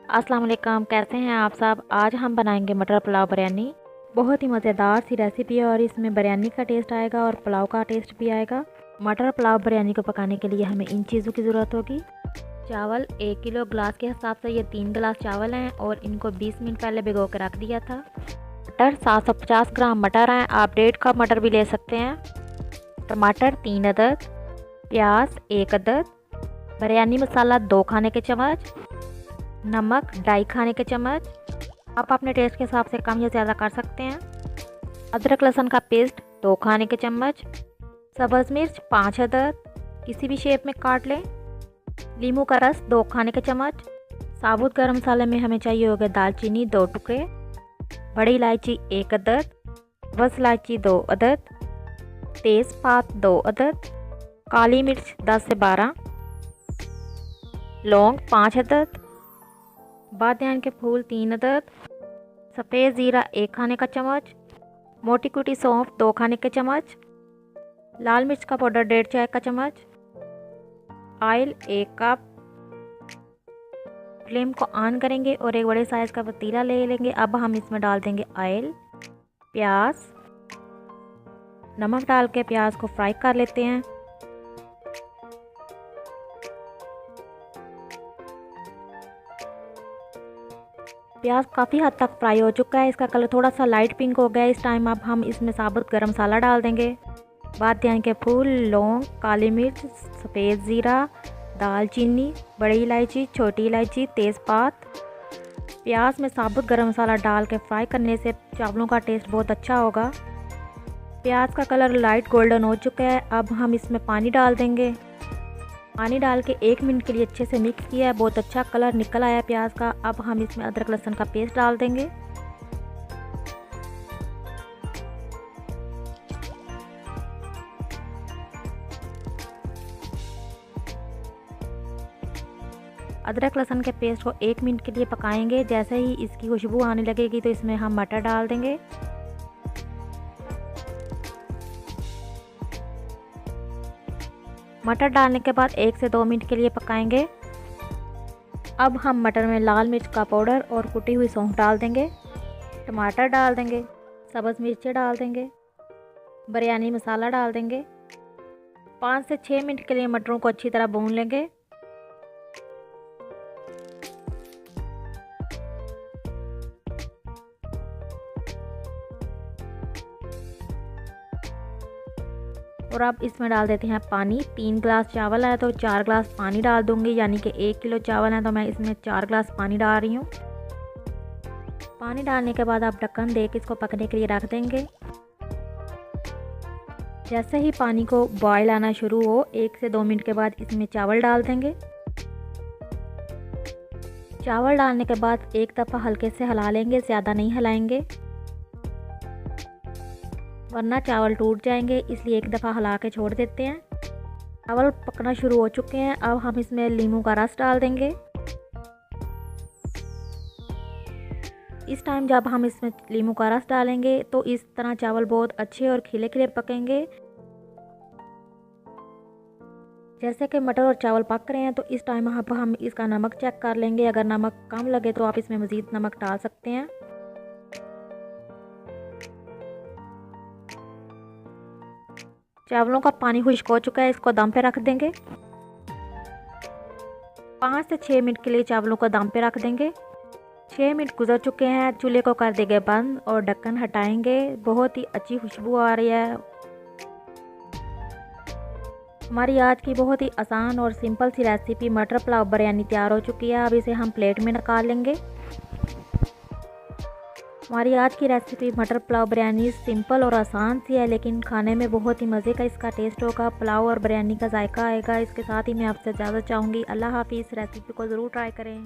अस्सलाम वालेकुम, कैसे हैं आप सब। आज हम बनाएंगे मटर पुलाव बिरयानी। बहुत ही मज़ेदार सी रेसिपी है और इसमें बिरयानी का टेस्ट आएगा और पुलाव का टेस्ट भी आएगा। मटर पुलाव बिरयानी को पकाने के लिए हमें इन चीज़ों की ज़रूरत होगी। चावल 1 किलो, ग्लास के हिसाब से ये 3 गिलास चावल हैं और इनको 20 मिनट पहले भिगो के रख दिया था। मटर 750 ग्राम मटर हैं, आप 1.5 कप मटर भी ले सकते हैं। टमाटर 3 अदद, प्याज 1 अदद, बिरयानी मसाला 2 खाने के चम्मच, नमक 2.5 खाने के चम्मच, आप अपने टेस्ट के हिसाब से कम या ज़्यादा कर सकते हैं। अदरक लहसुन का पेस्ट 2 खाने के चम्मच, सब्ज़ मिर्च 5 अदद, किसी भी शेप में काट लें। नींबू का रस 2 खाने के चम्मच। साबुत गरम मसाले में हमें चाहिए होगा दालचीनी 2 टुकड़े, बड़ी इलायची 1 अदद, बस इलायची 2 अदद, तेज़पात 2 अदद, काली मिर्च 10 से 12, लौंग 5 अदद, बादियान के फूल 3 अदद, सफ़ेद ज़ीरा 1 खाने का चम्मच, मोटी कुटी सौंफ 2 खाने के चम्मच, लाल मिर्च का पाउडर 1.5 चाय का चम्मच, ऑयल 1 कप। फ्लेम को ऑन करेंगे और एक बड़े साइज़ का पतीला ले लेंगे। अब हम इसमें डाल देंगे ऑयल, प्याज, नमक डाल के प्याज को फ्राई कर लेते हैं। प्याज काफ़ी हद तक फ्राई हो चुका है, इसका कलर थोड़ा सा लाइट पिंक हो गया है। इस टाइम अब हम इसमें साबुत गरम मसाला डाल देंगे। बादियान के फूल, लौंग, काली मिर्च, सफ़ेद ज़ीरा, दालचीनी, बड़ी इलायची, छोटी इलायची, तेज़पात। प्याज में साबुत गरम मसाला डाल के फ्राई करने से चावलों का टेस्ट बहुत अच्छा होगा। प्याज का कलर लाइट गोल्डन हो चुका है, अब हम इसमें पानी डाल देंगे। पानी डाल के 1 मिनट के लिए अच्छे से मिक्स किया है, बहुत अच्छा कलर निकल आया प्याज का। अब हम इसमें अदरक लहसुन का पेस्ट डाल देंगे। अदरक लहसुन के पेस्ट को 1 मिनट के लिए पकाएंगे। जैसे ही इसकी खुशबू आने लगेगी तो इसमें हम मटर डाल देंगे। मटर डालने के बाद 1 से 2 मिनट के लिए पकाएंगे। अब हम मटर में लाल मिर्च का पाउडर और कुटी हुई सौंफ डाल देंगे, टमाटर डाल देंगे, सब्ज़ मिर्चें डाल देंगे, बिरयानी मसाला डाल देंगे। 5 से 6 मिनट के लिए मटरों को अच्छी तरह भून लेंगे। और अब इसमें डाल देते हैं पानी। 3 गिलास चावल है तो 4 गिलास पानी डाल दूंगी, यानी कि 1 किलो चावल है तो मैं इसमें 4 गिलास पानी डाल रही हूँ। पानी डालने के बाद आप ढक्कन दे के इसको पकने के लिए रख देंगे। जैसे ही पानी को बॉयल आना शुरू हो 1 से 2 मिनट के बाद इसमें चावल डाल देंगे। चावल डालने के बाद एक दफ़ा हल्के से हिला लेंगे, ज़्यादा नहीं हिलाएंगे वरना चावल टूट जाएंगे, इसलिए एक दफ़ा हिला के छोड़ देते हैं। चावल पकना शुरू हो चुके हैं, अब हम इसमें नींबू का रस डाल देंगे। इस टाइम जब हम इसमें नींबू का रस डालेंगे तो इस तरह चावल बहुत अच्छे और खिले खिले पकेंगे। जैसे कि मटर और चावल पक रहे हैं तो इस टाइम अब हम इसका नमक चेक कर लेंगे। अगर नमक कम लगे तो आप इसमें मज़ीद नमक डाल सकते हैं। चावलों का पानी खुश्क हो चुका है, इसको दम पे रख देंगे। 5 से 6 मिनट के लिए चावलों को दम पे रख देंगे। 6 मिनट गुजर चुके हैं, चूल्हे को कर देंगे बंद और ढक्कन हटाएंगे। बहुत ही अच्छी खुशबू आ रही है। हमारी आज की बहुत ही आसान और सिंपल सी रेसिपी मटर पुलाव बिरयानी तैयार हो चुकी है। अब इसे हम प्लेट में निकाल लेंगे। हमारी आज की रेसिपी मटर पुलाव बिरयानी सिंपल और आसान सी है, लेकिन खाने में बहुत ही मज़े का इसका टेस्ट होगा। पुलाव और बिरयानी का जायका आएगा। इसके साथ ही मैं आपसे इजाज़त चाहूँगी। अल्लाह हाफिज़। रेसिपी को ज़रूर ट्राई करें।